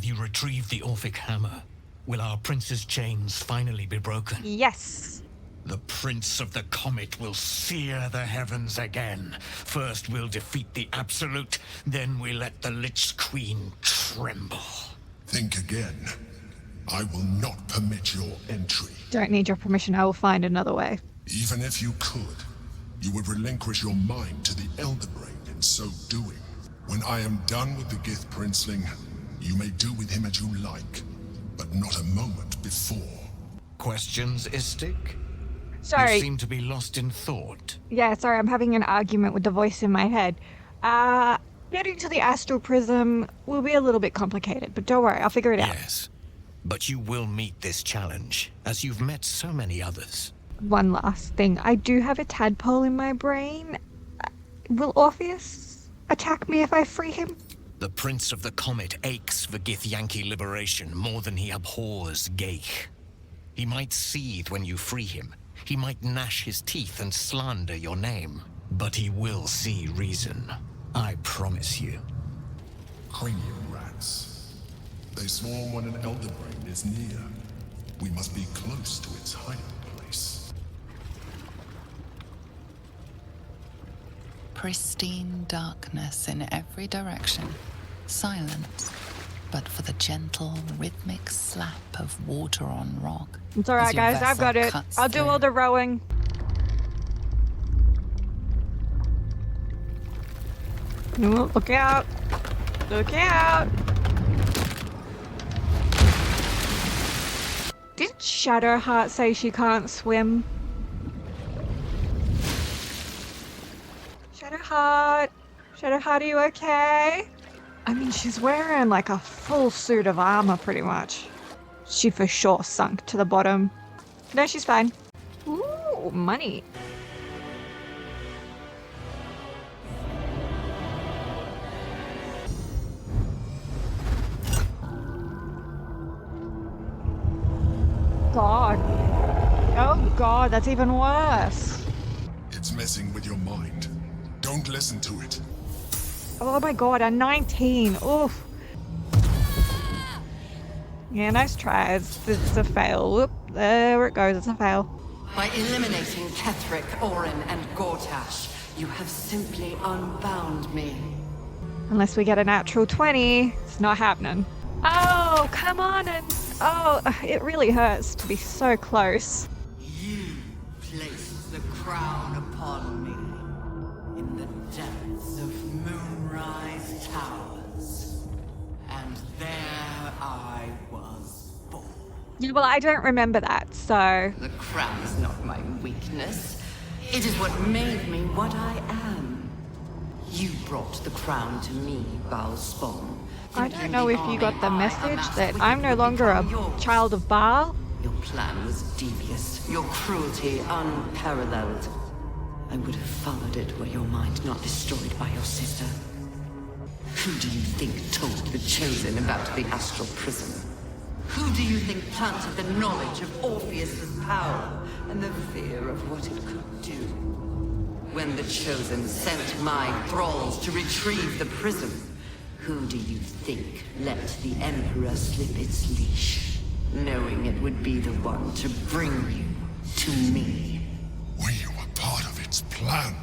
Have you retrieved the Orphic hammer? Will our prince's chains finally be broken? Yes. The Prince of the Comet will sear the heavens again. First we'll defeat the Absolute, then we let the Lich Queen tremble. Think again. I will not permit your entry. Don't need your permission. I will find another way. Even if you could, you would relinquish your mind to the Elder Brain in so doing. When I am done with the Gith Princeling, you may do with him as you like, but not a moment before. Questions, Istik? Sorry. You seem to be lost in thought. Yeah, sorry, I'm having an argument with the voice in my head. Getting to the Astral Prism will be a little bit complicated, but don't worry, I'll figure it out. Yes, but you will meet this challenge, as you've met so many others. One last thing. I do have a tadpole in my brain. Will Orpheus attack me if I free him? The Prince of the Comet aches for Githyanki liberation more than he abhors Geich. He might seethe when you free him. He might gnash his teeth and slander your name. But he will see reason. I promise you. Cranium rats. They swarm when an Elder Brain is near. We must be close to its hiding place. Pristine darkness in every direction. Silence. But for the gentle, rhythmic slap of water on rock. It's alright, guys. I've got it. I'll do all the rowing. Ooh, look out. Look out. Did Shadowheart say she can't swim? Shadowheart? Shadowheart, are you okay? I mean, she's wearing like a full suit of armor pretty much. She for sure sunk to the bottom. No, she's fine. Ooh, money. God. Oh God, that's even worse. It's messing with your mind. Don't listen to it. Oh my God, a 19. Oof. Yeah, nice tries. It's a fail. Whoop, there it goes. It's a fail. By eliminating Ketheric, Orin, and Gortash, you have simply unbound me. Unless we get a natural 20, it's not happening. Oh, come on and... Oh, it really hurts to be so close. You placed the crown upon me in the depths of Moonrise Towers. And there I was born. Yeah, well, I don't remember that, so... The crown is not my weakness. It is what made me what I am. You brought the crown to me, Baal Spawn. I don't know if you got the message that I'm no longer a child of Baal. Your plan was devious, your cruelty unparalleled. I would have followed it were your mind not destroyed by your sister. Who do you think told the Chosen about the Astral Prism? Who do you think planted the knowledge of Orpheus's power and the fear of what it could do? When the Chosen sent my thralls to retrieve the prism, who do you think let the Emperor slip its leash, knowing it would be the one to bring you to me? We were part of its plan.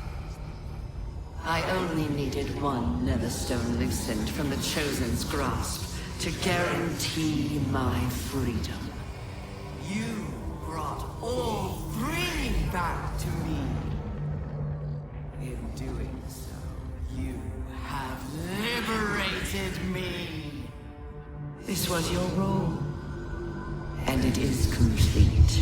I only needed one Netherstone loosened from the Chosen's grasp to guarantee my freedom. You brought all three back to me. In doing so, you have liberated me. This was your role, and it is complete.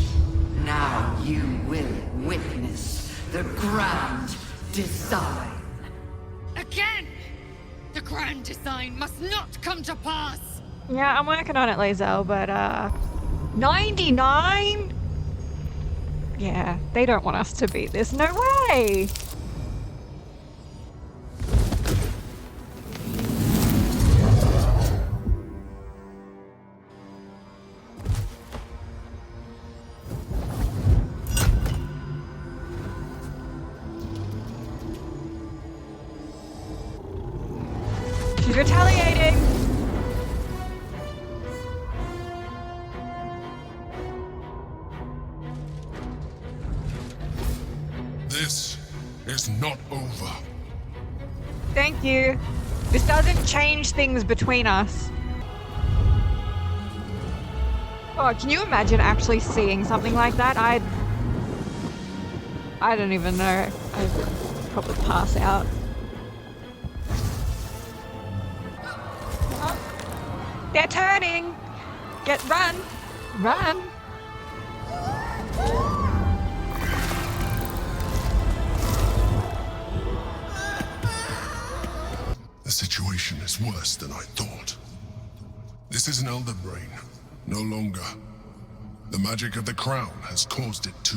Now you will witness the grand design. Again! The grand design must not come to pass! Yeah, I'm working on it, Lae'zel, but, 99? Yeah, they don't want us to beat this. No way! She's retaliating! not over. Thank you. This doesn't change things between us. Oh, can you imagine actually seeing something like that? I don't even know. I'd probably pass out. They're turning! Run! Run! The situation is worse than I thought. This is an Elder Brain. No longer. The magic of the crown has caused it to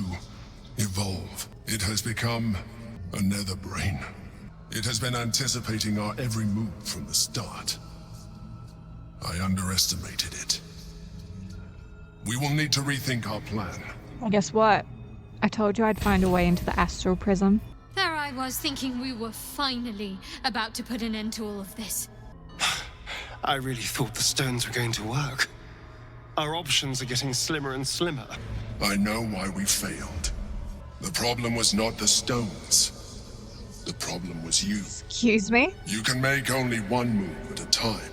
evolve. It has become a Nether Brain. It has been anticipating our every move from the start. I underestimated it. We will need to rethink our plan. Well, guess what? I told you I'd find a way into the astral prism. There I was thinking we were finally about to put an end to all of this. I really thought the stones were going to work. Our options are getting slimmer and slimmer. I know why we failed. The problem was not the stones. The problem was you. Excuse me? You can make only one move at a time,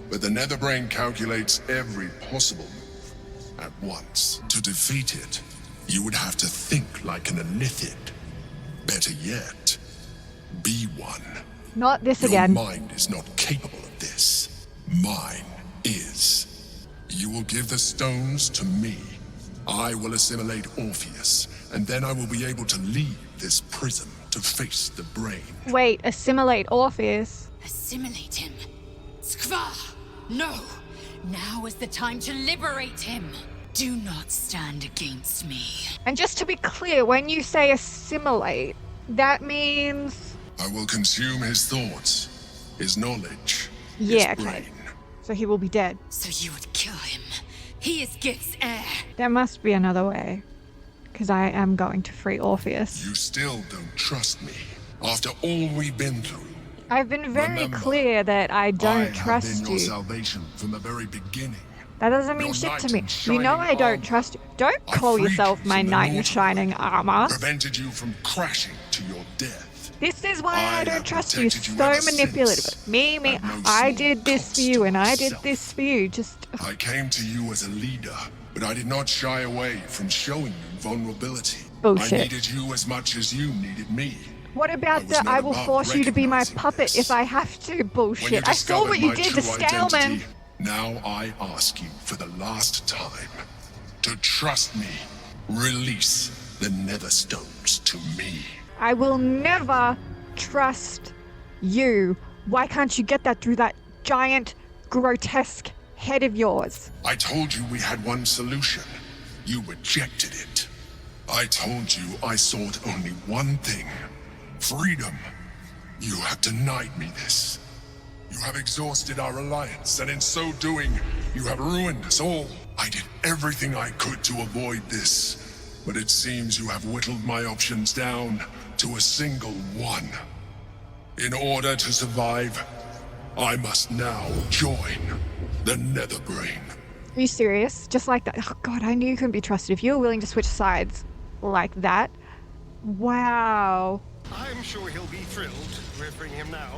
but the Netherbrain calculates every possible move at once. To defeat it, you would have to think like an Illithid. Better yet, be one. Not this Your again. mind is not capable of this. Mine is. You will give the stones to me. I will assimilate Orpheus, and then I will be able to leave this prism to face the brain. Wait, assimilate Orpheus? Assimilate him. Skvar! No! Now is the time to liberate him. Do not stand against me. And just to be clear, when you say assimilate, that means... I will consume his thoughts, his knowledge, Yeah, his okay. brain. So he will be dead. So you would kill him. He is Gith's heir. There must be another way. Because I am going to free Orpheus. You still don't trust me, after all we've been through. I've been very Remember, clear that I don't I trust have been your you. salvation from the very beginning. That doesn't mean Your shit knight to me. in You know shining I don't armor. trust you. Don't I call freed yourself you my from the knight in Lord. shining armor. Prevented you from crashing to your death. This is why I I don't have trust you. protected you So ever manipulative. since. Me. At no I small did this cost for you to and I did myself. this for you. Just... I came to you as a leader, but I did not shy away from showing you vulnerability. Bullshit. I needed you as much as you needed me. What about I was the not I will above force you to be my recognizing puppet this. if I have to When you bullshit? I saw discovered what you my did true to Scaleman. identity, now I ask you for the last time to trust me. Release the Netherstones to me. I will never trust you. Why can't you get that through that giant, grotesque head of yours? I told you we had one solution. You rejected it. I told you I sought only one thing. Freedom. You have denied me this. You have exhausted our alliance, and in so doing, you have ruined us all. I did everything I could to avoid this, but it seems you have whittled my options down to a single one. In order to survive, I must now join the Netherbrain. Are you serious? Just like that? Oh god, I knew you couldn't be trusted if you were willing to switch sides like that. Wow. I'm sure he'll be thrilled we're freeing him now.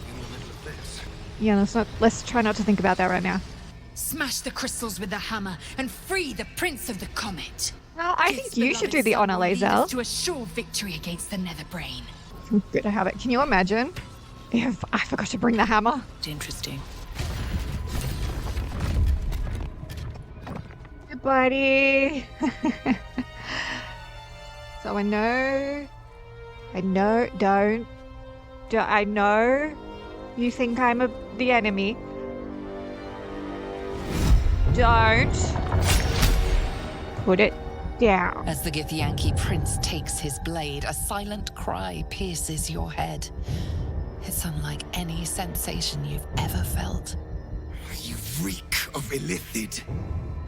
In the middle of this. Yeah, let's try not to think about that right now. Smash the crystals with the hammer and free the Prince of the Comet. Well, I Gith's think you should do beloved the son honor, will lead us Lae'zel. to a sure victory against the Netherbrain. Good to have it. Can you imagine if I forgot to bring the hammer? Interesting. Hey, buddy. So I know you think I'm the enemy. Don't put it down. As the Githyanki prince takes his blade, a silent cry pierces your head. It's unlike any sensation you've ever felt. You reek of Illithid.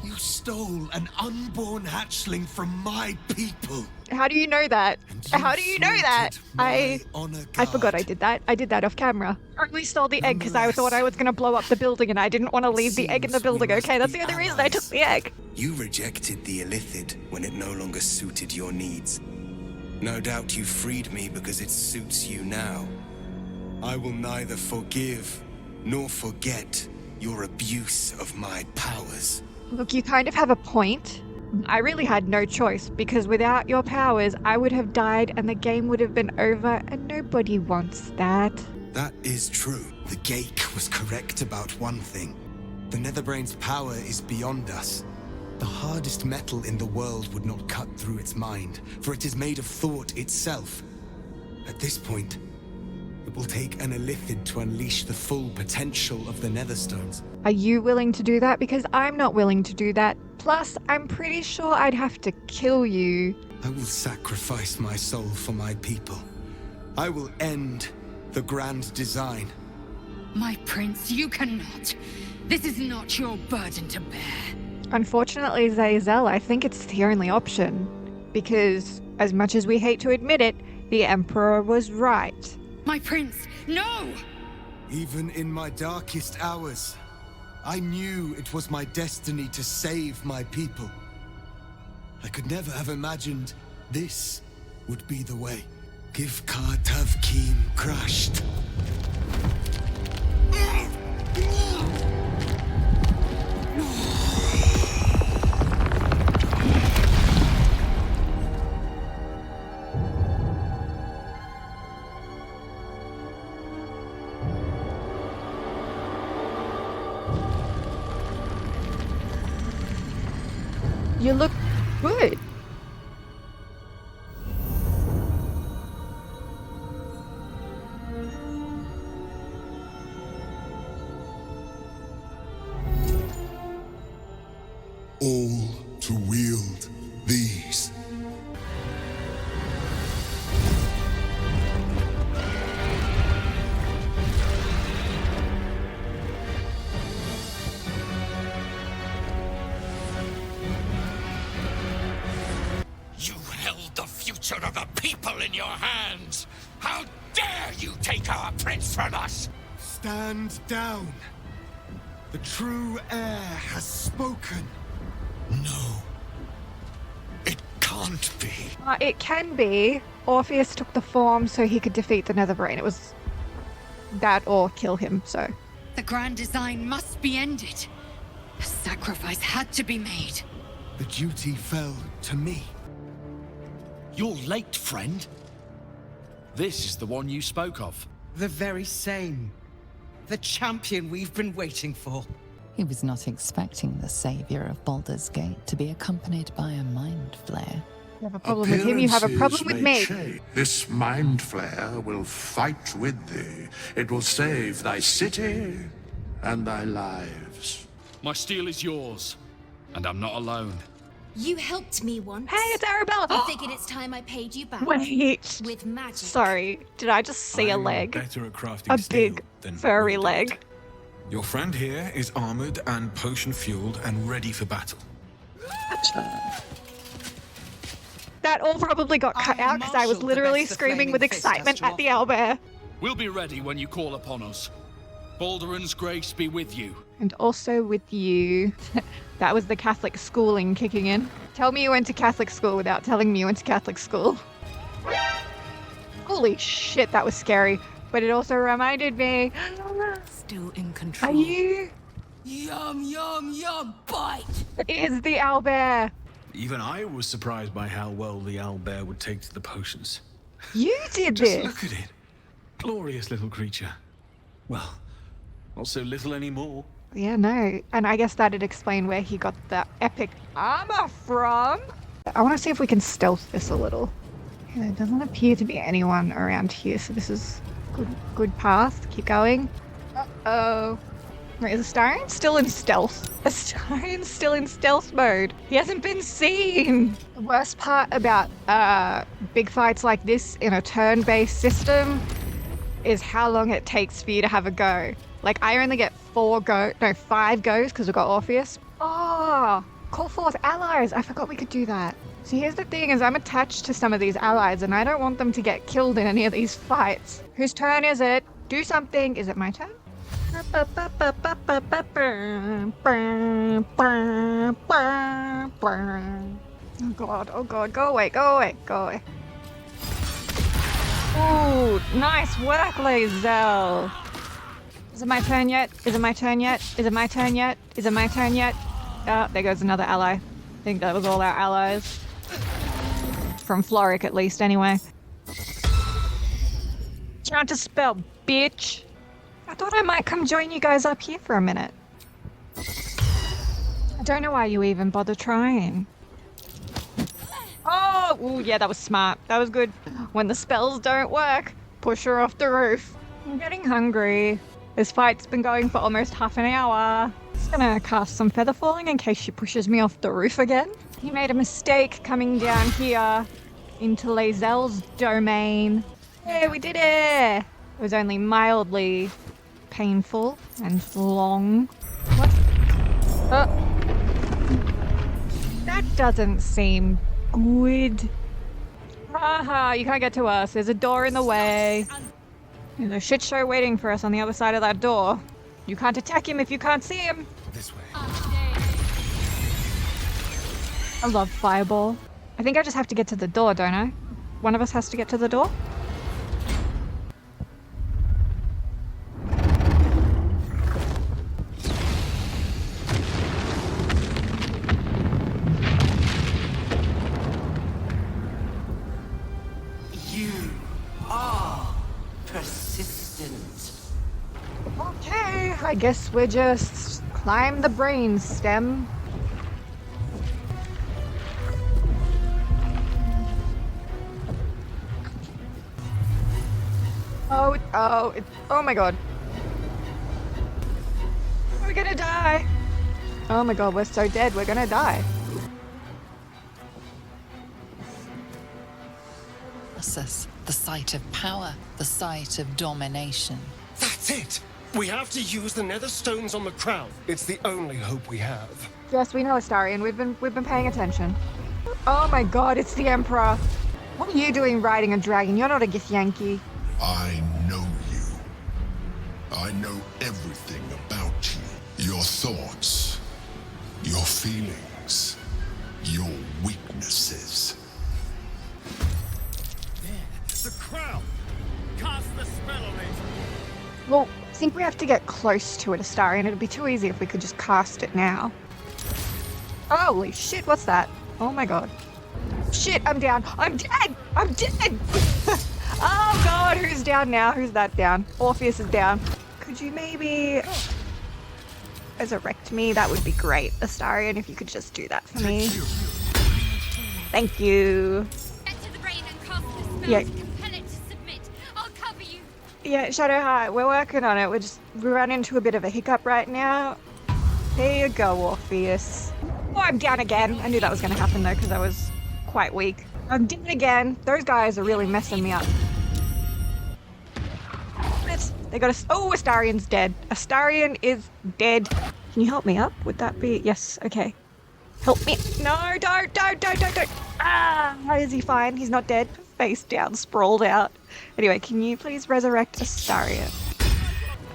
You stole an unborn hatchling from my people. How do you know that? And How do you know that? thwarted my honor I forgot I guard. did that. I did that off camera. I only stole the egg because I thought I was going to blow up the building and I didn't want to leave the egg in the Seems we building, must okay? That's be the only reason I took allies. the egg. You rejected the Illithid when it no longer suited your needs. No doubt you freed me because it suits you now. I will neither forgive nor forget your abuse of my powers. Look, you kind of have a point. I really had no choice, because without your powers, I would have died and the game would have been over, and nobody wants that. That is true. The Geik was correct about one thing. The Netherbrain's power is beyond us. The hardest metal in the world would not cut through its mind, for it is made of thought itself. At this point, it will take an Illithid to unleash the full potential of the Netherstones. Are you willing to do that? Because I'm not willing to do that. Plus, I'm pretty sure I'd have to kill you. I will sacrifice my soul for my people. I will end the grand design. My prince, you cannot. This is not your burden to bear. Unfortunately, Zazel, I think it's the only option. Because, as much as we hate to admit it, the Emperor was right. My prince, no! Even in my darkest hours, I knew it was my destiny to save my people. I could never have imagined this would be the way. Givkar Tavkim crushed. You look good. All to wield these. You held the future of the people in your hands! How dare you take our prince from us! Stand down. The true heir has spoken. No. It can't be. It can be. Orpheus took the form so he could defeat the Netherbrain. It was that or kill him, so. The grand design must be ended. A sacrifice had to be made. The duty fell to me. You're late, friend. This is the one you spoke of. The very same. The champion we've been waiting for. He was not expecting the savior of Baldur's Gate to be accompanied by a mind flare. You have a problem with him, you have a problem with me. This mind flare will fight with thee. It will save thy city and thy lives. My steel is yours, and I'm not alone. You helped me once. Hey, it's Arabella! I figured it's time I paid you back. Wait. With magic. Sorry, did I just see a leg? Better at crafting A steel big, than furry wood. leg. Your friend here is armored and potion-fueled and ready for battle. That all probably got cut out because I was literally screaming with excitement at the owlbear. We'll be ready when you call upon us. Balduran's grace be with you. And also with you. That was the Catholic schooling kicking in. Tell me you went to Catholic school without telling me you went to Catholic school. Holy shit, that was scary. But it also reminded me. Still in control. Are you? Yum, yum, yum, bite! It is the owlbear. Even I was surprised by how well the owlbear would take to the potions. You did Just this. look at it. Glorious little creature. Well, not so little anymore. Yeah, no. And I guess that'd explain where he got the epic armor from. I want to see if we can stealth this a little. Yeah, there doesn't appear to be anyone around here, so this is good path. Keep going. Uh-oh. Wait, is Astarion still in stealth? Astarion's still in stealth mode. He hasn't been seen. The worst part about big fights like this in a turn-based system is how long it takes for you to have a go. Like, I only get 5 goes because we've got Orpheus. Oh, call forth allies. I forgot we could do that. So here's the thing is I'm attached to some of these allies and I don't want them to get killed in any of these fights. Whose turn is it? Do something. Is it my turn? Oh god, go away, go away, go away. Ooh, nice work, Lae'zel. Is it my turn yet? Is it my turn yet? Is it my turn yet? Is it my turn yet? Ah, there goes another ally. I think that was all our allies. From Floric, at least, anyway. Trying to spell, bitch. I thought I might come join you guys up here for a minute. I don't know why you even bother trying. Oh, ooh, yeah, that was smart. That was good. When the spells don't work, push her off the roof. I'm getting hungry. This fight's been going for almost half an hour. Just gonna cast some feather falling in case she pushes me off the roof again. He made a mistake coming down here into Lae'zel's domain. Yeah, we did it! It was only mildly painful and long. What? Oh. That doesn't seem good. Haha, you can't get to us. There's a door in the way. There's a shit show waiting for us on the other side of that door. You can't attack him if you can't see him. This way. I love Fireball. I think I just have to get to the door, don't I? One of us has to get to the door? You are persistent. Okay, I guess we're just climb the brain stem. Oh my god. We're gonna die. Oh my god, we're so dead, we're gonna die. The site of power, the site of domination. That's it! We have to use the nether stones on the crown. It's the only hope we have. Yes, we know, Astarion. We've been paying attention. Oh my god, it's the Emperor. What are you doing riding a dragon? You're not a Githyanki. I know you. I know everything about you. Your thoughts, your feelings, your weaknesses. The crown! Cast the spell on it! Well, I think we have to get close to it, Astarion. It'd be too easy if we could just cast it now. Holy shit, what's that? Oh my god. Shit, I'm down. I'm dead! I'm dead! Oh god, who's down now? Who's that down? Orpheus is down. Could you maybe resurrect me? That would be great, Astarion, if you could just do that for me. Thank you. Enter the brain and cast the spell Yeah. to compel it to submit. I'll cover you. Yeah, Shadowheart, we're working on it. We ran into a bit of a hiccup right now. There you go, Orpheus. Oh, I'm down again. I knew that was going to happen though, because I was quite weak. I'm down again. Those guys are really messing me up. They got us. Oh, Astarion's dead. Astarion is dead. Can you help me up? Would that be? Yes. Okay. Help me. No, don't. Ah, is he fine? He's not dead. Face down, sprawled out. Anyway, can you please resurrect Astarion?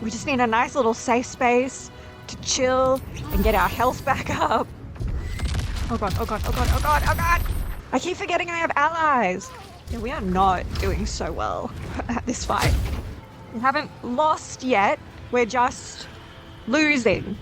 We just need a nice little safe space to chill and get our health back up. Oh god. I keep forgetting I have allies. Yeah, we are not doing so well at this fight. We haven't lost yet. We're just losing.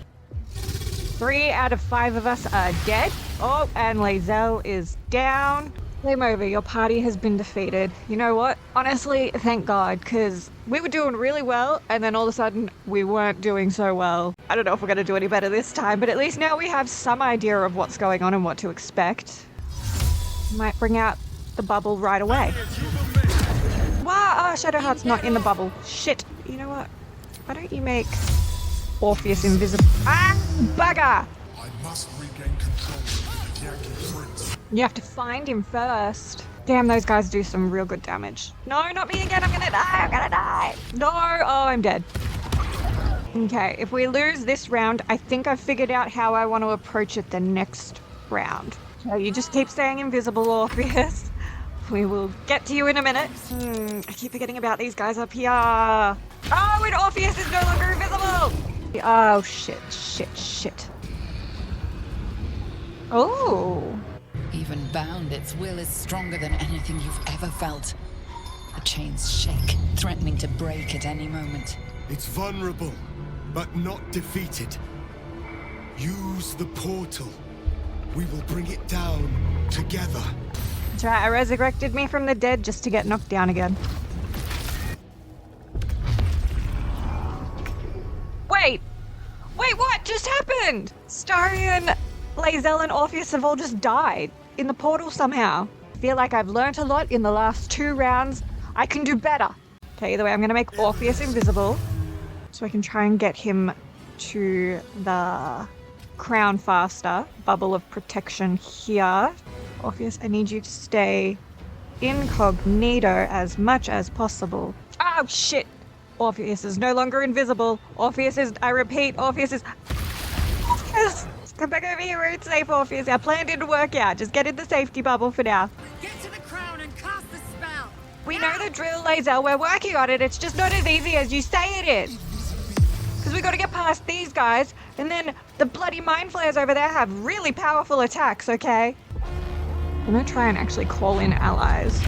3 out of 5 of us are dead. Oh, and Lae'zel is down. Game over. Your party has been defeated. You know what? Honestly, thank God, because we were doing really well, and then all of a sudden, we weren't doing so well. I don't know if we're going to do any better this time, but at least now we have some idea of what's going on and what to expect. Might bring out the bubble right away. Wow, Shadowheart's not in the bubble. Shit. You know what? Why don't you make Orpheus invisible? Ah, bugger! I must regain control of the Yankee Prince. You have to find him first. Damn, those guys do some real good damage. No, not me again. I'm gonna die. No, oh, I'm dead. Okay, if we lose this round, I think I've figured out how I want to approach it the next round. So you just keep staying invisible, Orpheus. We will get to you in a minute. I keep forgetting about these guys up here. Oh, and Orpheus is no longer invisible! Oh, shit. Oh. Even bound, its will is stronger than anything you've ever felt. The chains shake, threatening to break at any moment. It's vulnerable, but not defeated. Use the portal. We will bring it down together. That's right, I resurrected me from the dead just to get knocked down again. Wait! Wait, what just happened? Starion, Lae'zel, and Orpheus have all just died in the portal somehow. I feel like I've learnt a lot in the last 2 rounds. I can do better. Okay, either way, I'm gonna make Orpheus invisible so I can try and get him to the crown faster. Bubble of protection here. Orpheus, I need you to stay incognito as much as possible. Oh, shit! Orpheus is no longer invisible. Orpheus is, I repeat, Orpheus is... Orpheus! Come back over here where it's safe, Orpheus. Our plan didn't work out. Just get in the safety bubble for now. Get to the crown and cast the spell. We know the drill, Lae'zel. We're working on it. It's just not as easy as you say it is. Because we got to get past these guys, and then the bloody mind flayers over there have really powerful attacks, okay? I'm going to try and actually call in allies.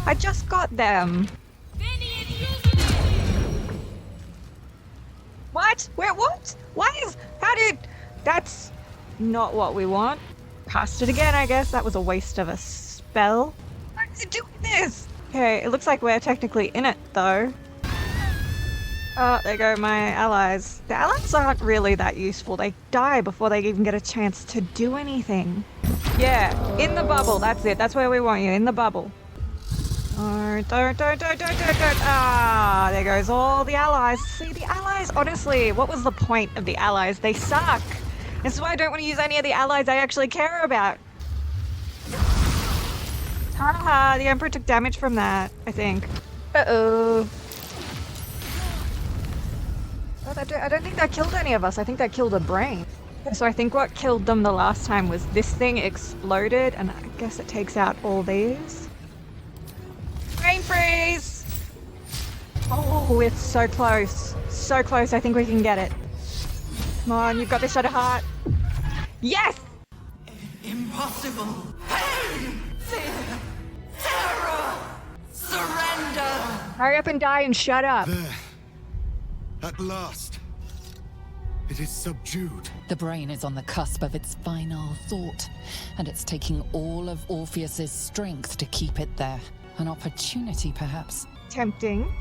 I just got them. What? Where? What? Why is... How did... That's not what we want. Cast it again, I guess. That was a waste of a spell. Why is it doing this? Okay, it looks like we're technically in it, though. Oh, there go my allies. The allies aren't really that useful. They die before they even get a chance to do anything. Yeah, in the bubble. That's it. That's where we want you. In the bubble. Oh, don't. Ah, there goes all the allies. See, the allies, honestly, what was the point of the allies? They suck. This is why I don't want to use any of the allies I actually care about. Haha, the Emperor took damage from that, I think. Uh-oh. Oh, I don't think that killed any of us. I think that killed a brain. So I think what killed them the last time was this thing exploded, and I guess it takes out all these. Brain freeze! Oh, it's so close. So close, I think we can get it. Come on, you've got this, Shadowheart. Yes! Impossible. Pain! Fear! Terror! Surrender! Hurry up and die and shut up. There. At last. It is subdued. The brain is on the cusp of its final thought, and it's taking all of Orpheus's strength to keep it there. An opportunity, perhaps. Tempting,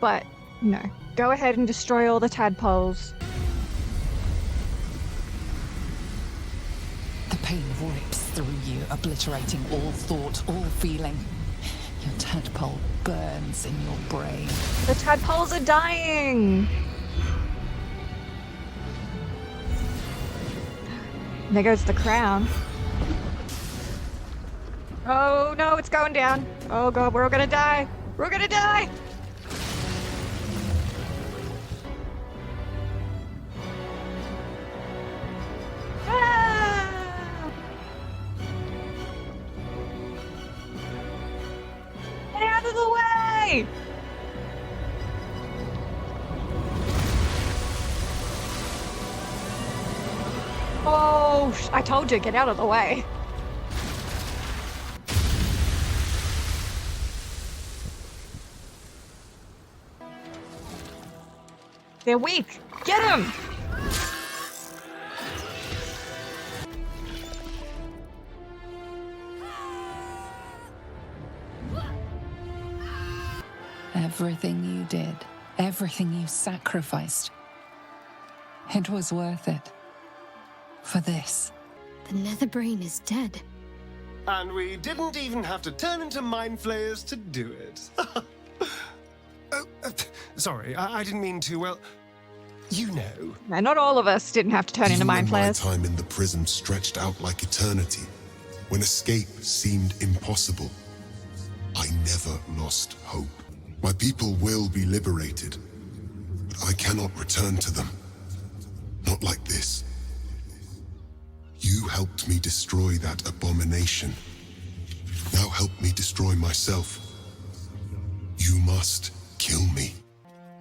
but no. Go ahead and destroy all the tadpoles. The pain rips through you, obliterating all thought, all feeling. Your tadpole burns in your brain. The tadpoles are dying! There goes the crown. Oh no, it's going down. Oh god, we're all gonna die. We're all gonna die! Ah! Get out of the way! Oh, I told you, get out of the way. They're weak. Get them! Everything you did, everything you sacrificed, it was worth it. For this. The Netherbrain is dead. And we didn't even have to turn into mind flayers to do it. Sorry, I didn't mean to, well, you know. Now, not all of us didn't have to turn into mind flayers. My time in the prison stretched out like eternity, when escape seemed impossible, I never lost hope. My people will be liberated, but I cannot return to them. Not like this. You helped me destroy that abomination. Now help me destroy myself. You must kill me.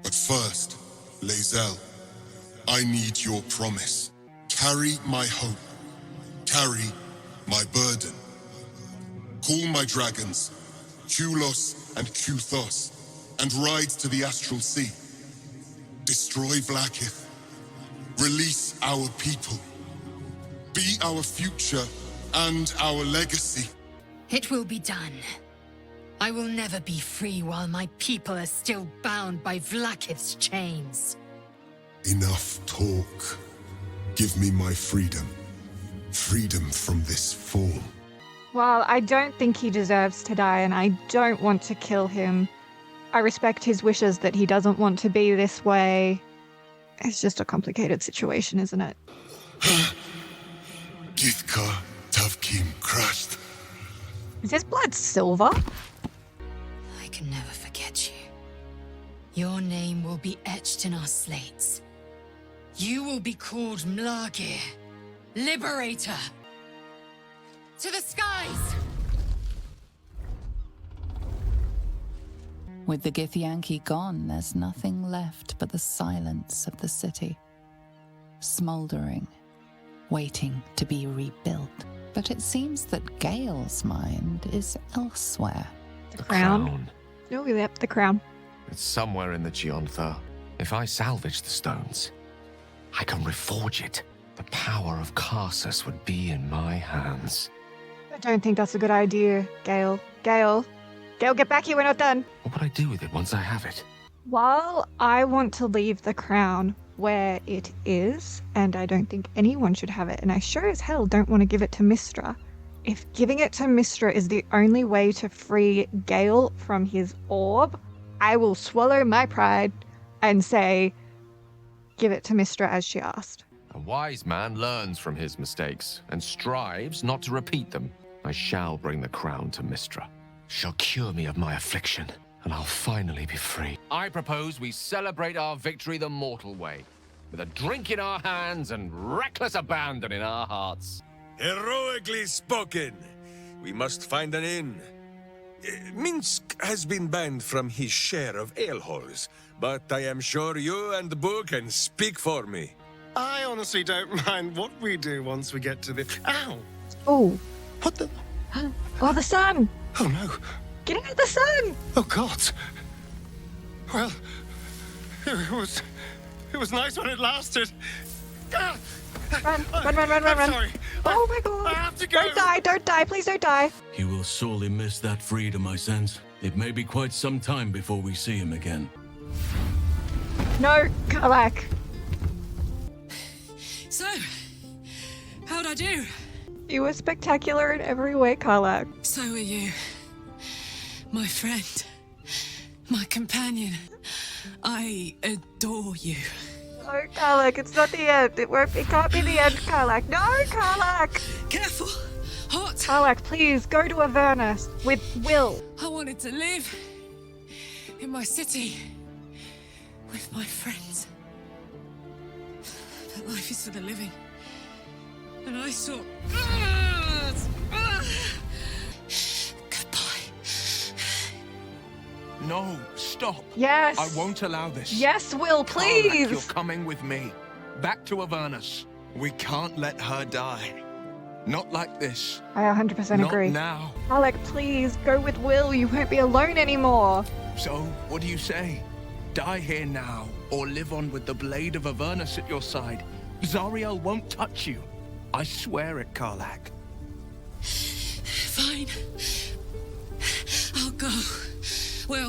But first, Lae'zel, I need your promise. Carry my hope. Carry my burden. Call my dragons, Kulos and Kuthos, and ride to the Astral Sea. Destroy Vlaakith. Release our people. Be our future and our legacy. It will be done. I will never be free while my people are still bound by Vlaakith's chains. Enough talk. Give me my freedom. Freedom from this form. Well, I don't think he deserves to die, and I don't want to kill him. I respect his wishes that he doesn't want to be this way. It's just a complicated situation, isn't it? Githka Tavkim crashed. Is his blood silver? I can never forget you. Your name will be etched in our slates. You will be called Mlargir, Liberator. To the skies! With the Githyanki gone, there's nothing left but the silence of the city. Smoldering, waiting to be rebuilt. But it seems that Gale's mind is elsewhere. The crown. Oh, yep, the crown. It's somewhere in the Gionthar. If I salvage the stones, I can reforge it. The power of Karsus would be in my hands. I don't think that's a good idea, Gale. Gale, get back here, we're not done. What would I do with it once I have it? While I want to leave the crown where it is, and I don't think anyone should have it, and I sure as hell don't want to give it to Mystra. If giving it to Mystra is the only way to free Gale from his orb, I will swallow my pride and say, give it to Mystra as she asked. A wise man learns from his mistakes and strives not to repeat them. I shall bring the crown to Mystra. She'll cure me of my affliction, and I'll finally be free. I propose we celebrate our victory the mortal way, with a drink in our hands and reckless abandon in our hearts. Heroically spoken. We must find an inn. Minsk has been banned from his share of alehalls, but I am sure you and Boo can speak for me. I honestly don't mind what we do once we get to the... Ow! Oh. What the... Oh, the sun! Oh, no. Get out of the sun! Oh, God. Well, it was nice when it lasted. Ah! Run. Sorry. Oh my God. I have to go. Don't die, please don't die. He will sorely miss that freedom, I sense. It may be quite some time before we see him again. No, Karlach. So, how'd I do? You were spectacular in every way, Karlach. So are you. My friend. My companion. I adore you. No, Karlach, it's not the end. It can't be the end, Karlach. No, Karlach! Careful! Hot! Karlach, please, go to Avernus with Will. I wanted to live in my city with my friends. But life is for the living. And I saw... No, stop. Yes. I won't allow this. Yes, Will, please. Karlach, you're coming with me. Back to Avernus. We can't let her die. Not like this. I 100% agree. Not now. Karlach, please, go with Will. You won't be alone anymore. So, what do you say? Die here now, or live on with the blade of Avernus at your side. Zariel won't touch you. I swear it, Karlach. Fine. I'll go. Well,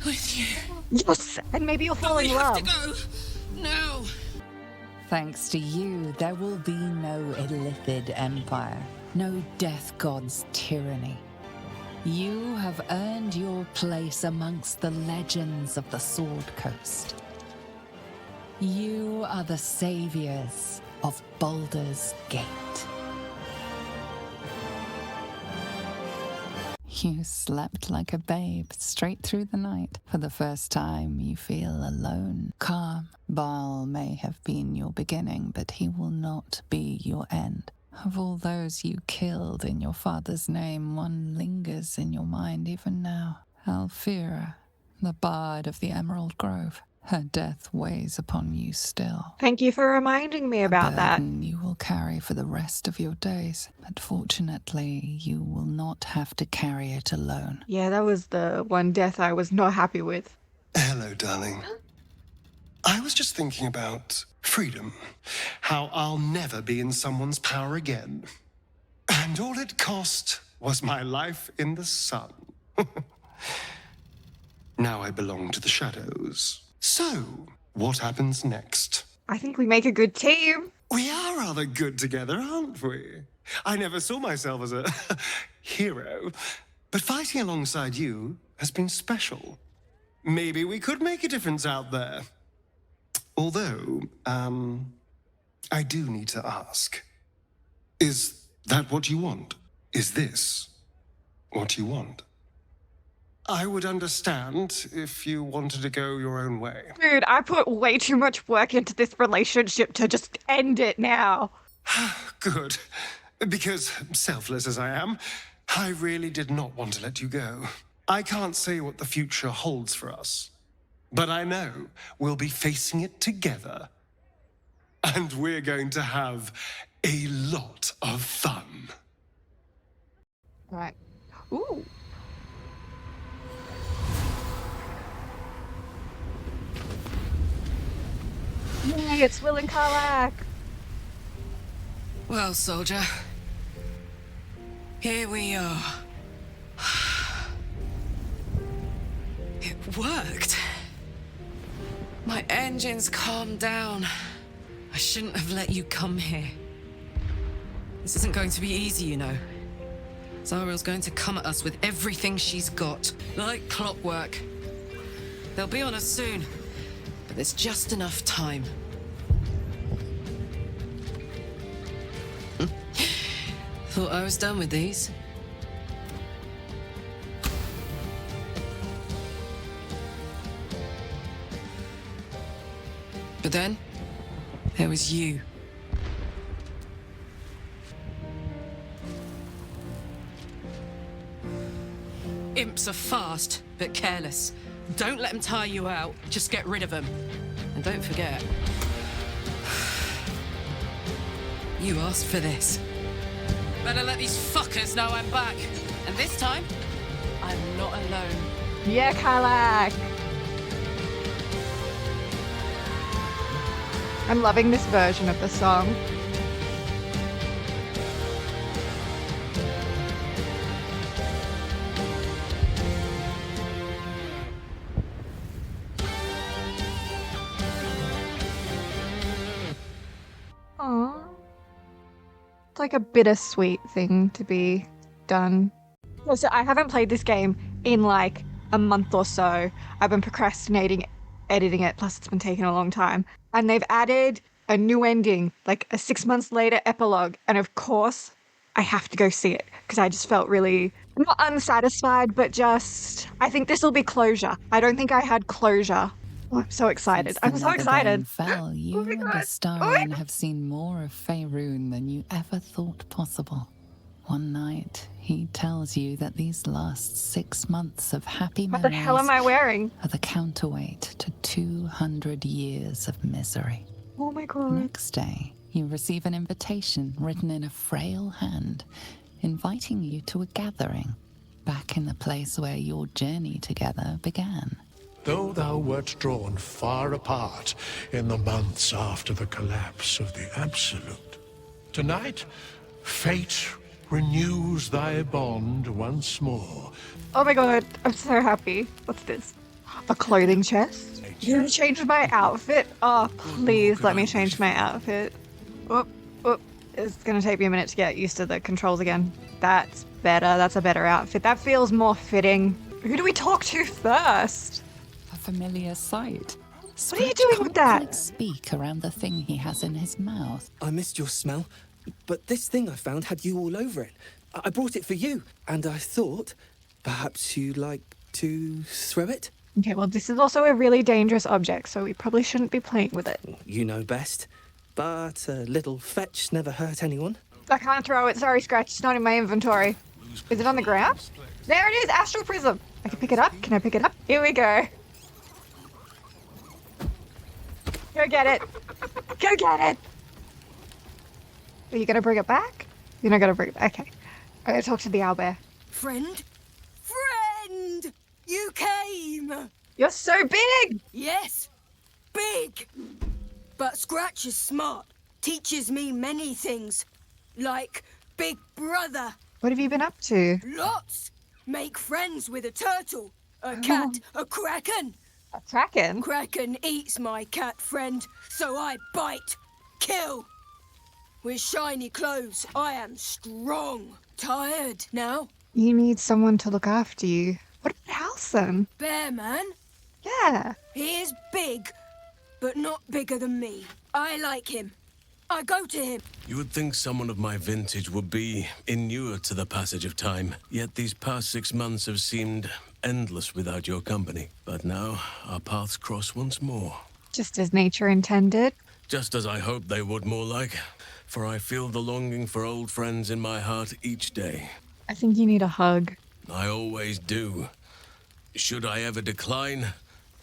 with you. Yes, and maybe you'll fall in love. We have to go. No. Thanks to you, there will be no Illithid Empire, no Death God's tyranny. You have earned your place amongst the legends of the Sword Coast. You are the saviors of Baldur's Gate. You slept like a babe straight through the night. For the first time, you feel alone, calm. Baal may have been your beginning, but he will not be your end. Of all those you killed in your father's name, one lingers in your mind even now. Alfira, the bard of the Emerald Grove. Her death weighs upon you still. Thank you for reminding me about that. You will carry for the rest of your days, but fortunately, you will not have to carry it alone. Yeah, that was the one death I was not happy with. Hello, darling. I was just thinking about freedom. How I'll never be in someone's power again. And all it cost was my life in the sun. Now I belong to the shadows. So, what happens next? I think we make a good team. We are rather good together, aren't we? I never saw myself as a hero, but fighting alongside you has been special. Maybe we could make a difference out there. Although, I do need to ask. Is that what you want? Is this what you want? I would understand if you wanted to go your own way. Dude, I put way too much work into this relationship to just end it now. Good. Because, selfless as I am, I really did not want to let you go. I can't say what the future holds for us. But I know we'll be facing it together. And we're going to have a lot of fun. Right. Ooh. Yay, it's Will and Karlach. Well, soldier, here we are. It worked. My engines calmed down. I shouldn't have let you come here. This isn't going to be easy, you know. Zariel's going to come at us with everything she's got, like clockwork. They'll be on us soon, but there's just enough time. Thought I was done with these. But then, there was you. Imps are fast, but careless. Don't let them tire you out. Just get rid of them. And don't forget, you asked for this. Better let these fuckers know I'm back. And this time, I'm not alone. Yeah, Karlach. I'm loving this version of the song. Aww. It's like a bittersweet thing to be done. So I haven't played this game in like a month or so. I've been procrastinating editing it, plus it's been taking a long time. And they've added a new ending, like a 6 months later epilogue. And of course, I have to go see it because I just felt really, not unsatisfied, but just, I think this will be closure. I don't think I had closure. Oh, I'm so excited. I'm so excited. Fell, you and Astarion have seen more of Faerun than you ever thought possible. One night, he tells you that these last 6 months of happy memories What the hell am I wearing? are the counterweight to 200 years of misery. Oh my god. Next day, you receive an invitation written in a frail hand, inviting you to a gathering back in the place where your journey together began. Though thou wert drawn far apart in the months after the collapse of the Absolute, tonight, fate renews thy bond once more. Oh my god, I'm so happy. What's this? A clothing chest? You're gonna change my outfit? Oh, please let me change my outfit. Whoop, whoop. It's gonna take me a minute to get used to the controls again. That's better. That's a better outfit. That feels more fitting. Who do we talk to first? A familiar sight. What are you doing with that? Can't speak around the thing he has in his mouth. I missed your smell, but this thing I found had you all over it. I brought it for you, and I thought perhaps you'd like to throw it? Okay, well, this is also a really dangerous object, so we probably shouldn't be playing with it. You know best, but a little fetch never hurt anyone. I can't throw it. Sorry, Scratch. It's not in my inventory. Is it on the ground? There it is! Astral Prism! I can pick it up. Can I pick it up? Here we go. Go get it. Go get it. Are you gonna bring it back? You're not gonna bring it back. Okay. I'm gonna talk to the owlbear. Friend? Friend! You came! You're so big! Yes, big! But Scratch is smart. Teaches me many things. Like Big Brother. What have you been up to? Lots! Make friends with a turtle, a cat, a kraken. A kraken? Kraken eats my cat friend, so I bite, kill. With shiny clothes, I am strong. Tired now. You need someone to look after you. What about Halson? Bear man? Yeah. He is big, but not bigger than me. I like him. I go to him. You would think someone of my vintage would be inured to the passage of time, yet these past 6 months have seemed endless without your company. But now, our paths cross once more. Just as nature intended. Just as I hoped they would, more like. For I feel the longing for old friends in my heart each day. I think you need a hug. I always do. Should I ever decline,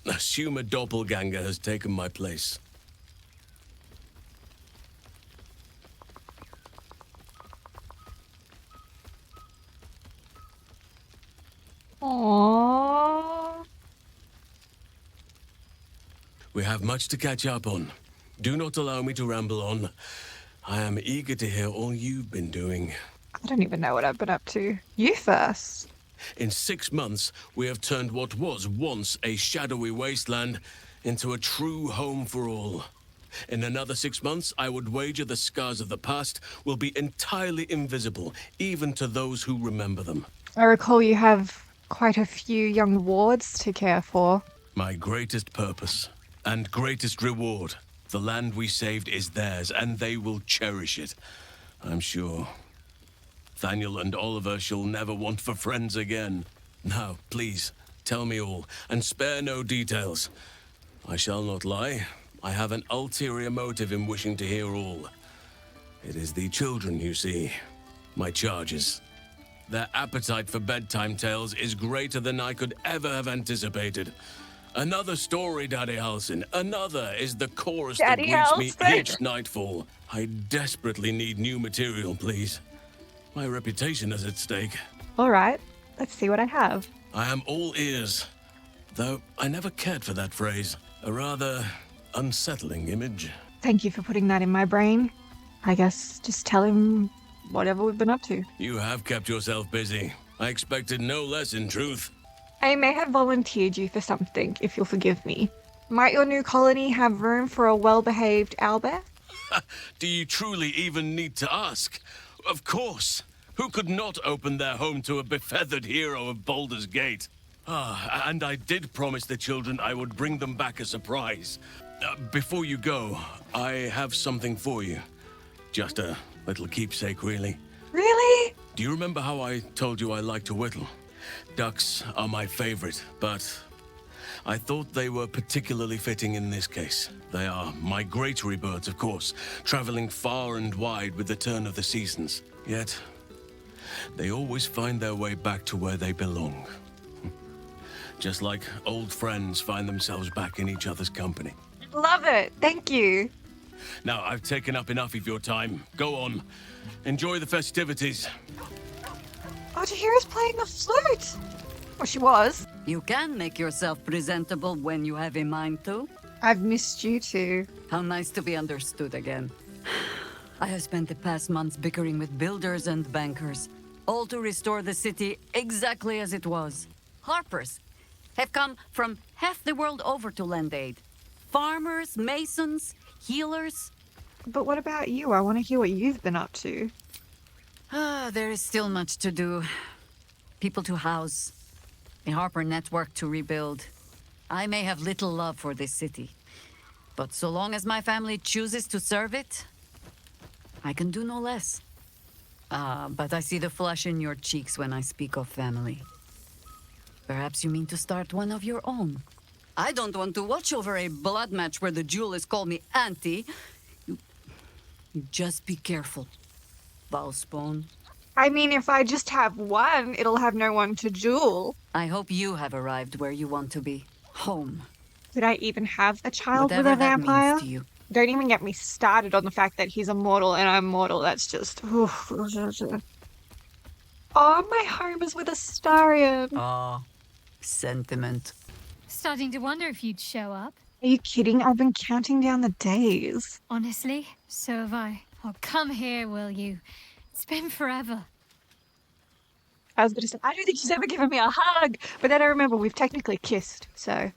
assume a doppelganger has taken my place. Aww. We have much to catch up on. Do not allow me to ramble on. I am eager to hear all you've been doing. I don't even know what I've been up to. You first. In 6 months, we have turned what was once a shadowy wasteland into a true home for all. In another 6 months, I would wager the scars of the past will be entirely invisible, even to those who remember them. I recall you have quite a few young wards to care for. My greatest purpose and greatest reward. The land we saved is theirs, and they will cherish it, I'm sure. Thaniel and Oliver shall never want for friends again. Now, please, tell me all, and spare no details. I shall not lie. I have an ulterior motive in wishing to hear all. It is the children, you see. My charges. Their appetite for bedtime tales is greater than I could ever have anticipated. Another story, Daddy Halsin. Another is the chorus Daddy that greets me Halsin. each nightfall. I desperately need new material, please. My reputation is at stake. All right, let's see what I have. I am all ears. Though I never cared for that phrase. A rather unsettling image. Thank you for putting that in my brain. I guess just tell him whatever we've been up to. You have kept yourself busy. I expected no less, in truth. I may have volunteered you for something, if you'll forgive me. Might your new colony have room for a well-behaved owlbear? Do you truly even need to ask? Of course. Who could not open their home to a befeathered hero of Baldur's Gate? And I did promise the children I would bring them back a surprise. Before you go, I have something for you. Just a little keepsake, really. Really? Do you remember how I told you I like to whittle? Ducks are my favorite, but I thought they were particularly fitting in this case. They are migratory birds, of course, traveling far and wide with the turn of the seasons. Yet, they always find their way back to where they belong. Just like old friends find themselves back in each other's company. Love it. Thank you. Now, I've taken up enough of your time. Go on. Enjoy the festivities. Oh, Tahira's playing the flute. Well, she was. You can make yourself presentable when you have a mind to. I've missed you too. How nice to be understood again. I have spent the past months bickering with builders and bankers, all to restore the city exactly as it was. Harpers have come from half the world over to lend aid. Farmers, masons, healers. But what about you? I want to hear what you've been up to. There is still much to do. People to house. A Harper network to rebuild. I may have little love for this city, but so long as my family chooses to serve it, I can do no less. But I see the flush in your cheeks when I speak of family. Perhaps you mean to start one of your own. I don't want to watch over a blood match where the jewelers call me auntie. You just be careful, Valspawn. I mean, if I just have one, it'll have no one to duel. I hope you have arrived where you want to be. Home. Did I even have a child Whatever with a that means vampire? to you. Don't even get me started on the fact that he's immortal and I'm mortal. That's just... Oh, my home is with Astarion. Ah, sentiment. Starting to wonder if you'd show up. Are you kidding? I've been counting down the days. Honestly, so have I. Oh, come here, will you? It's been forever. I was going to say, I don't think she's ever given me a hug. But then I remember we've technically kissed, so...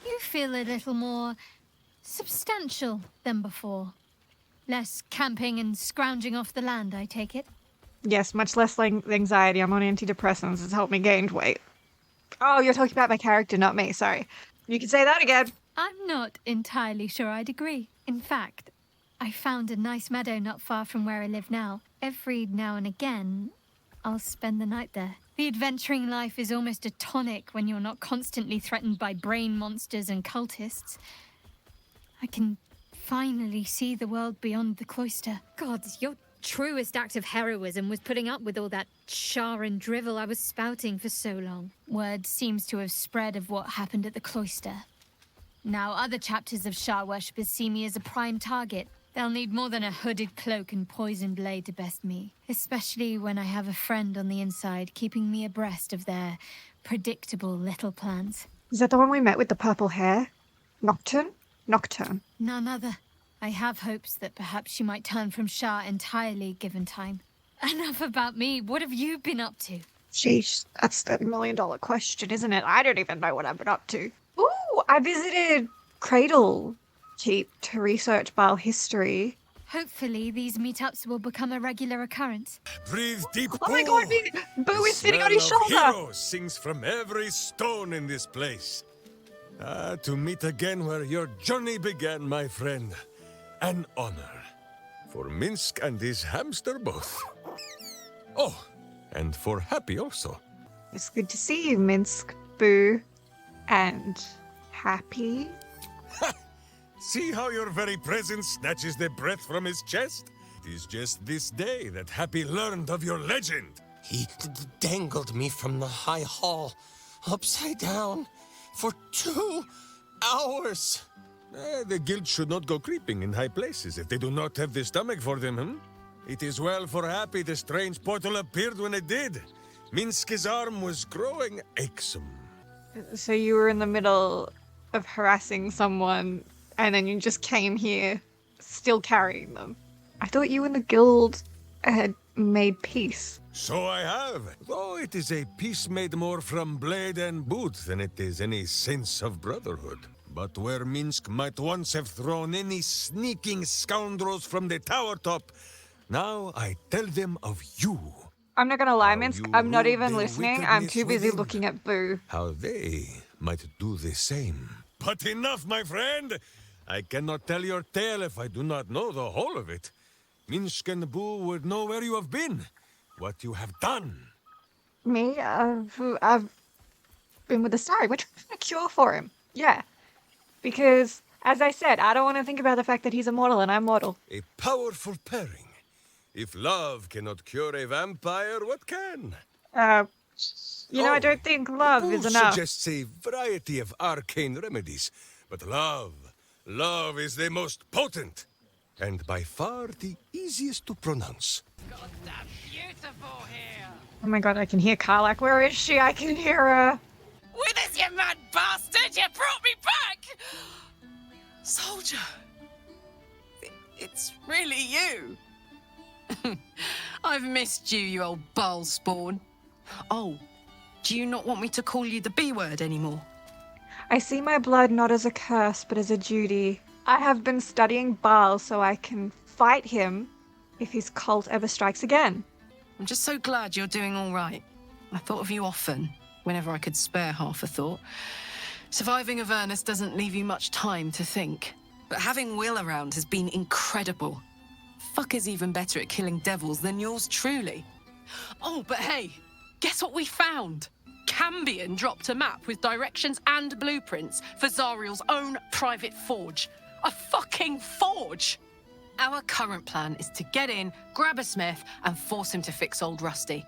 You feel a little more substantial than before. Less camping and scrounging off the land, I take it? Yes, much less anxiety. I'm on antidepressants. It's helped me gain weight. Oh, you're talking about my character, not me. Sorry. You can say that again. I'm not entirely sure I'd agree. In fact, I found a nice meadow not far from where I live now. Every now and again, I'll spend the night there. The adventuring life is almost a tonic when you're not constantly threatened by brain monsters and cultists. I can finally see the world beyond the cloister. God, your truest act of heroism was putting up with all that char and drivel I was spouting for so long. Word seems to have spread of what happened at the cloister. Now other chapters of Shah worshippers see me as a prime target. They'll need more than a hooded cloak and poisoned blade to best me, especially when I have a friend on the inside keeping me abreast of their predictable little plans. Is that the one we met with the purple hair? Nocturne? Nocturne. None other. I have hopes that perhaps she might turn from Shah entirely given time. Enough about me. What have you been up to? Sheesh, that's the $1 million question, isn't it? I don't even know what I've been up to. Ooh, I visited Cradle Keep to research Baal history. Hopefully these meetups will become a regular occurrence. Breathe deep, Oh my god, Boo is sitting on his shoulder! Heroes sings from every stone in this place. To meet again where your journey began, my friend. An honor. For Minsk and his hamster both. Oh, and for Happy also. It's good to see you, Minsk, Boo, and Happy. See how your very presence snatches the breath from his chest? It is just this day that Happy learned of your legend. He dangled me from the high hall, upside down, for 2 hours. The guild should not go creeping in high places if they do not have the stomach for them, It is well for Happy the strange portal appeared when it did. Minsk's arm was growing aexum. So you were in the middle of harassing someone, and then you just came here, still carrying them. I thought you and the guild had made peace. So I have, though it is a peace made more from blade and boot than it is any sense of brotherhood. But where Minsk might once have thrown any sneaking scoundrels from the tower top, now I tell them of you. I'm not gonna lie, Minsk, I'm not even the listening. I'm wickedness too busy within. looking at Boo. How they might do the same. But enough, my friend! I cannot tell your tale if I do not know the whole of it. Minsk and Boo would know where you have been, what you have done. Me? I've been with the Starry. We're trying to find a cure for him. Yeah. Because, as I said, I don't want to think about the fact that he's immortal and I'm mortal. A powerful pairing. If love cannot cure a vampire, what can? You know, I don't think love is enough. Suggests a variety of arcane remedies, but love is the most potent, and by far the easiest to pronounce. Oh my god, I can hear Karlak. Where is she? I can hear her. Withers, you mad bastard! You brought me back! Soldier! It's really you. I've missed you, you old Baal spawn. Oh, do you not want me to call you the B word anymore? I see my blood not as a curse, but as a duty. I have been studying Baal so I can fight him if his cult ever strikes again. I'm just so glad you're doing all right. I thought of you often, whenever I could spare half a thought. Surviving Avernus doesn't leave you much time to think. But having Will around has been incredible. Fucker's even better at killing devils than yours truly. Oh, but hey, guess what we found? Cambion dropped a map with directions and blueprints for Zariel's own private forge. A fucking forge! Our current plan is to get in, grab a smith, and force him to fix old Rusty.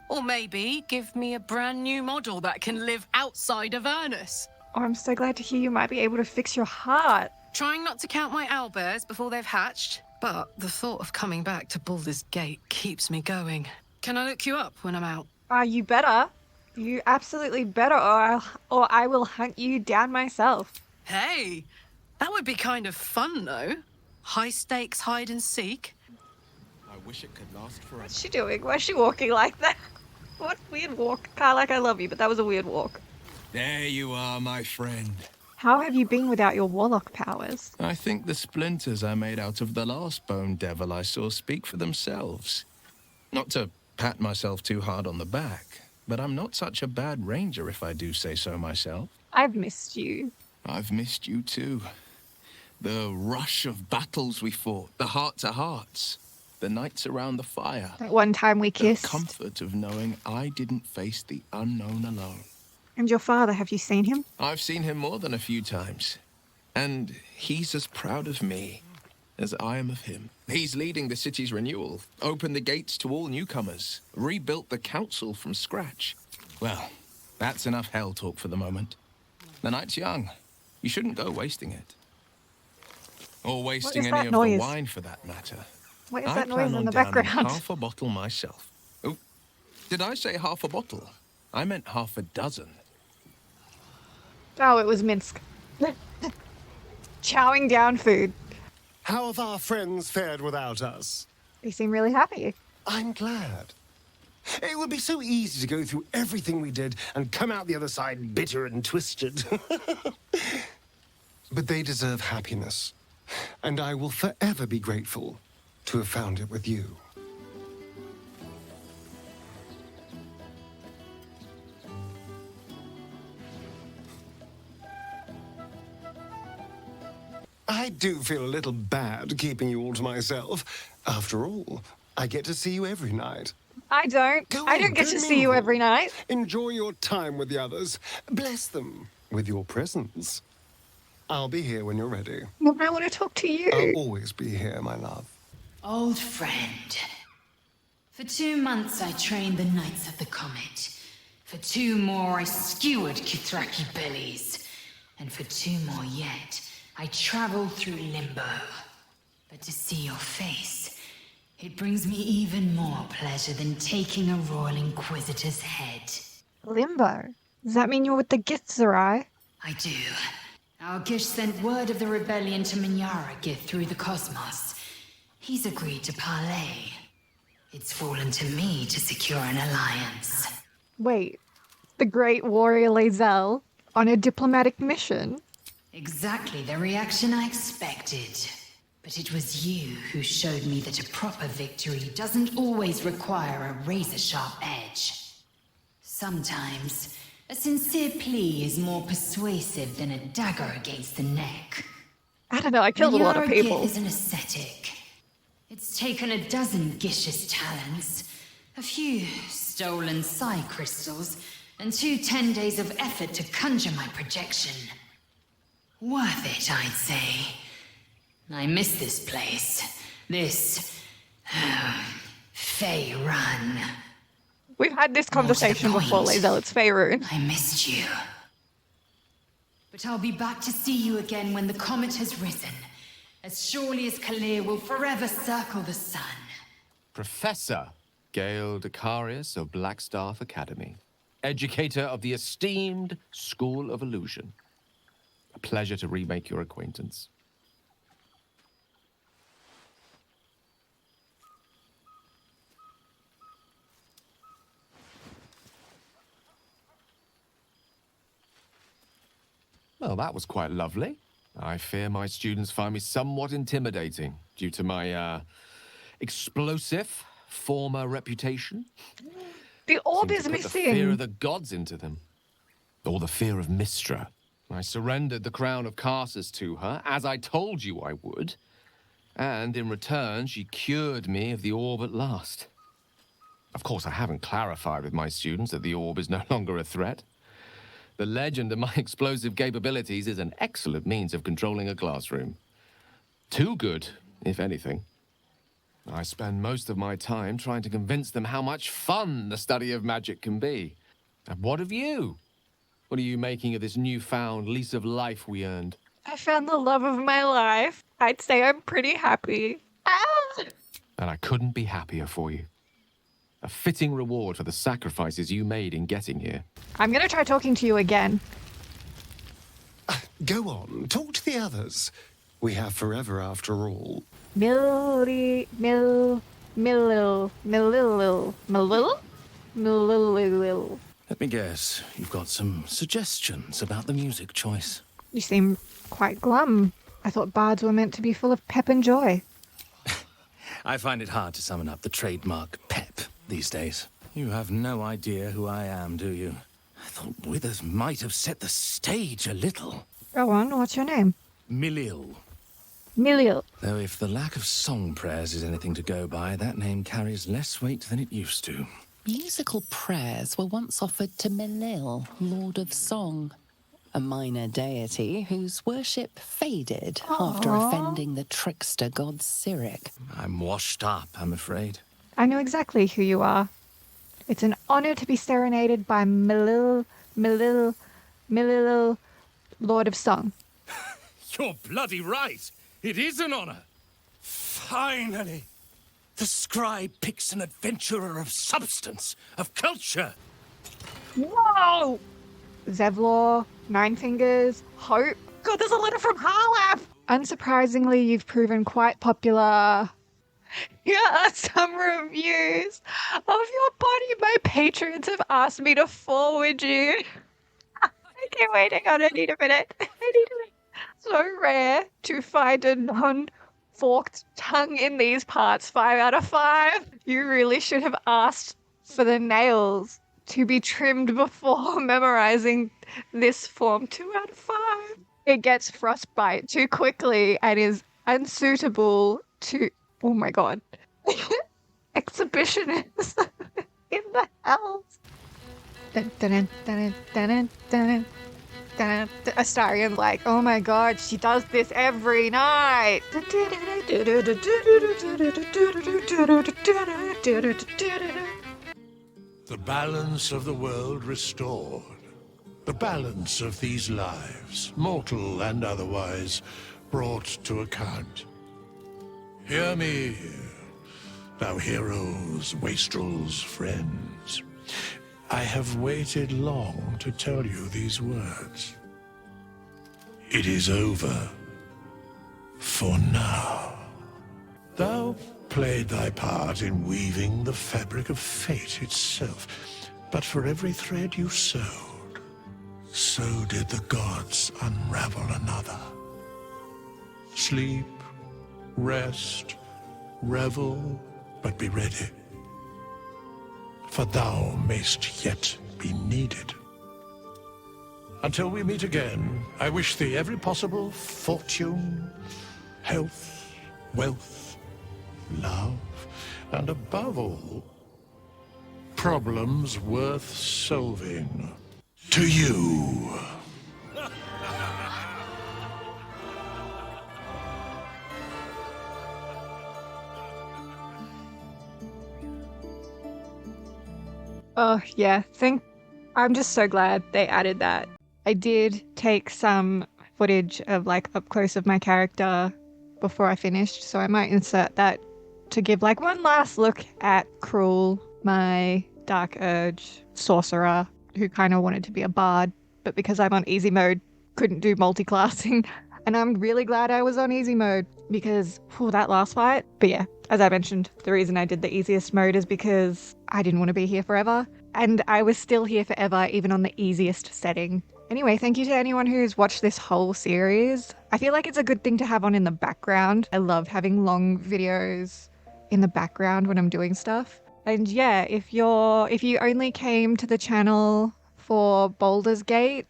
Or maybe give me a brand new model that can live outside of Avernus. Oh, I'm so glad to hear you might be able to fix your heart. Trying not to count my owlbears before they've hatched, but the thought of coming back to Baldur's Gate keeps me going. Can I look you up when I'm out? You better. You absolutely better, or I will hunt you down myself. Hey, that would be kind of fun, though. High stakes hide and seek. I wish it could last forever. What's she doing? Why is she walking like that? What weird walk? Karlach, I love you, but that was a weird walk. There you are, my friend. How have you been without your warlock powers? I think the splinters I made out of the last bone devil I saw speak for themselves. Not to pat myself too hard on the back, but I'm not such a bad ranger if I do say so myself. I've missed you. I've missed you too. The rush of battles we fought, the heart-to-hearts, the nights around the fire. That one time we kissed. The comfort of knowing I didn't face the unknown alone. And your father, have you seen him? I've seen him more than a few times. And he's as proud of me as I am of him. He's leading the city's renewal, opened the gates to all newcomers, rebuilt the council from scratch. Well, that's enough hell talk for the moment. The night's young. You shouldn't go wasting it. Or wasting any of the wine, for that matter. What is I that plan noise on in the downing background? half a bottle myself. Oh, did I say half a bottle? I meant half a dozen. Oh, it was Minsk. Chowing down food. How have our friends fared without us? They seem really happy. I'm glad. It would be so easy to go through everything we did and come out the other side bitter and twisted. But they deserve happiness, and I will forever be grateful to have found it with you. I do feel a little bad keeping you all to myself. After all, I get to see you every night. I don't. I don't get to see you every night. Enjoy your time with the others. Bless them with your presence. I'll be here when you're ready. No, I want to talk to you. I'll always be here, my love. Old friend. For 2 months I trained the Knights of the Comet. For 2 more I skewered Kithraki bellies. And for 2 more yet, I traveled through Limbo. But to see your face, it brings me even more pleasure than taking a Royal Inquisitor's head. Limbo? Does that mean you're with the Githzerai? I do. Our Gish sent word of the rebellion to Minyara through the cosmos. He's agreed to parley. It's fallen to me to secure an alliance. Wait, the great warrior Lae'zel on a diplomatic mission? Exactly the reaction I expected. But it was you who showed me that a proper victory doesn't always require a razor-sharp edge. Sometimes, a sincere plea is more persuasive than a dagger against the neck. I don't know, I killed a lot of Minyara people. is an ascetic. It's taken a dozen Gish's talents, a few stolen psi crystals, and 2 10 days of effort to conjure my projection. Worth it, I'd say. I miss this place. This... Faerun. We've had this conversation before, Lae'zel. It's Faerun. I missed you. But I'll be back to see you again when the comet has risen. As surely as Kalir will forever circle the sun. Professor Gale Decarius of Blackstaff Academy. Educator of the esteemed School of Illusion. A pleasure to remake your acquaintance. Well, that was quite lovely. I fear my students find me somewhat intimidating due to my, explosive former reputation. The orb is Put the missing. fear of the gods into them. Or the fear of Mystra. I surrendered the crown of Karsus to her, as I told you I would. And in return, she cured me of the orb at last. Of course, I haven't clarified with my students that the orb is no longer a threat. The legend of my explosive capabilities is an excellent means of controlling a classroom. Too good, if anything. I spend most of my time trying to convince them how much fun the study of magic can be. And what of you? What are you making of this newfound lease of life we earned? I found the love of my life. I'd say I'm pretty happy. Ah! And I couldn't be happier for you. A fitting reward for the sacrifices you made in getting here. I'm going to try talking to you again. Go on, talk to the others. We have forever after all. Millil. Let me guess, you've got some suggestions about the music choice. You seem quite glum. I thought bards were meant to be full of pep and joy. I find it hard to summon up the trademark pep these days. You have no idea who I am, do you? I thought Withers might have set the stage a little. Go on, what's your name? Milil. Milil. Though if the lack of song prayers is anything to go by, that name carries less weight than it used to. Musical prayers were once offered to Milil, Lord of Song, a minor deity whose worship faded after offending the trickster god Cyric. I'm washed up, I'm afraid. I know exactly who you are. It's an honor to be serenaded by Milil, Lord of Song. You're bloody right! It is an honor! Finally! The scribe picks an adventurer of substance, of culture! Whoa! Zevlor, Nine Fingers, Hope. God, there's a letter from Harlap! Unsurprisingly, you've proven quite popular. Here are some reviews of your body. My patrons have asked me to forward you. Okay, wait, hang on, I need a minute. So rare to find a non-forked tongue in these parts. 5 out of 5. You really should have asked for the nails to be trimmed before memorizing this form. 2 out of 5. It gets frostbite too quickly and is unsuitable to... Oh my god. Exhibitionists in the house. Astarion's like, oh my god, she does this every night. The balance of the world restored. The balance of these lives, mortal and otherwise, brought to account. Hear me, thou heroes, wastrels, friends. I have waited long to tell you these words. It is over. For now. Thou played thy part in weaving the fabric of fate itself, but for every thread you sewed, so did the gods unravel another. Sleep, rest, revel, but be ready. For thou mayst yet be needed. Until we meet again, I wish thee every possible fortune, health, wealth, love, and above all, problems worth solving. To you. Oh, yeah. I'm just so glad they added that. I did take some footage of like up close of my character before I finished, so I might insert that to give like one last look at Cruel, my Dark Urge sorcerer who kind of wanted to be a bard, but because I'm on easy mode, couldn't do multi-classing. And I'm really glad I was on easy mode because that last fight. But yeah, as I mentioned, the reason I did the easiest mode is because I didn't want to be here forever. And I was still here forever, even on the easiest setting. Anyway, thank you to anyone who's watched this whole series. I feel like it's a good thing to have on in the background. I love having long videos in the background when I'm doing stuff. And yeah, if you only came to the channel for Baldur's Gate,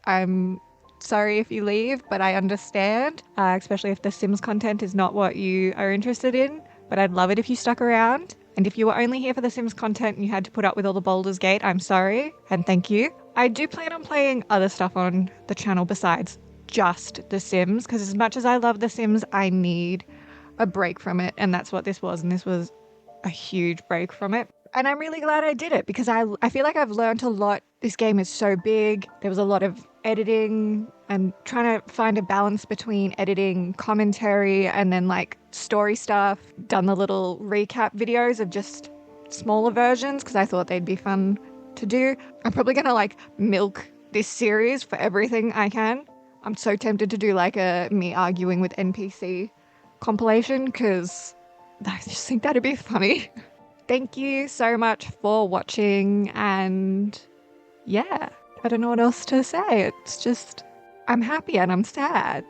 I'm sorry if you leave, but I understand, especially if the Sims content is not what you are interested in. But I'd love it if you stuck around. And if you were only here for the Sims content and you had to put up with all the Baldur's Gate, I'm sorry and thank you. I do plan on playing other stuff on the channel besides just The Sims, because as much as I love The Sims, I need a break from it, and that's what this was, and this was a huge break from it. And I'm really glad I did it because I feel like I've learned a lot. This game is so big. There was a lot of editing and trying to find a balance between editing, commentary, and then like story stuff. Done the little recap videos of just smaller versions because I thought they'd be fun to do. I'm probably gonna like milk this series for everything I can. I'm so tempted to do like a me arguing with NPC compilation because I just think that'd be funny. Thank you so much for watching, and yeah, I don't know what else to say. It's just, I'm happy and I'm sad.